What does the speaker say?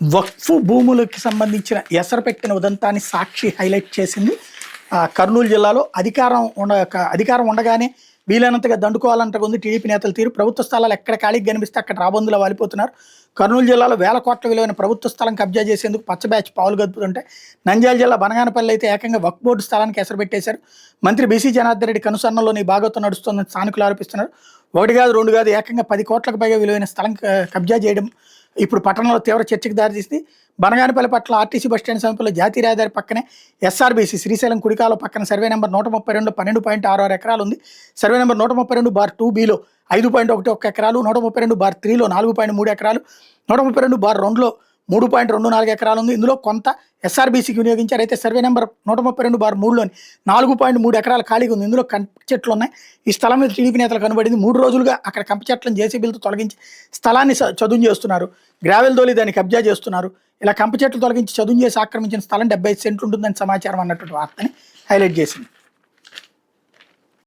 వక్ఫ్ భూములకి సంబంధించిన ఎసరు పెట్టిన ఉదంతాన్ని సాక్షి హైలైట్ చేసింది. కర్నూలు జిల్లాలో అధికారం ఉండగానే వీలైనంతగా దండుకోవాలంటుంది టీడీపీ నేతల తీరు. ప్రభుత్వ స్థలాలు ఎక్కడ ఖాళీకి కనిపిస్తే అక్కడ రాబందులా వాలిపోతున్నారు. కర్నూలు జిల్లాలో వేల కోట్ల విలువైన ప్రభుత్వ స్థలం కబ్జా చేసేందుకు పచ్చ బ్యాచ్ పావులు గదుపుతుంటే, నంద్యాల జిల్లా బనగానపల్లి అయితే ఏకంగా వక్ఫ్ బోర్డు స్థలానికి ఎసరు పెట్టేశారు. మంత్రి బీసీ జనార్దన్ రెడ్డి కనుసన్నలోని భాగవతం నడుస్తోందని స్థానికులు ఆరోపిస్తున్నారు. ఒకటి కాదు రెండు కాదు, ఏకంగా 10 కోట్లకు పైగా విలువైన స్థలం కబ్జా చేయడం ఇప్పుడు పట్టణంలో తీవ్ర చర్చకు దారితీసింది. బనగానపల్లి పట్ల ఆర్టీసీ బస్టాండ్ సమీపంలో జాతీయ రహదారి పక్కనే ఎస్ఆర్బీసీ శ్రీశైలం కుడికాలో పక్కన సర్వే నెంబర్ 132 12.66 ఎకరాలు ఉంది. సర్వే నెంబర్ 132/2Bలో 5.11 ఎకరాలు, 132/3లో 4.3 ఎకరాలు, 132/2లో 3.24 ఎకరాలు ఉంది. ఇందులో కొంత ఎస్ఆర్బీసీకి వినియోగించారు. అయితే సర్వే నెంబర్ 132/3లోని 4.3 ఎకరాలు ఖాళీగా ఉంది. ఇందులో కంప చెట్లు ఉన్నాయి. ఈ స్థలం మీద టీడీపీ నేతలు కనబడింది. 3 రోజులుగా అక్కడ కంప చెట్లను జేసీబీలతో తొలగించి స్థలాన్ని చదును చేస్తున్నారు. గ్రావెల్ దోలి దాన్ని కబ్జా చేస్తున్నారు. ఇలా కంప చెట్లు తొలగించి చదును చేసి ఆక్రమించిన స్థలం 75 సెంట్లు ఉంటుందని సమాచారం అన్నటువంటి వార్తని హైలైట్ చేసింది.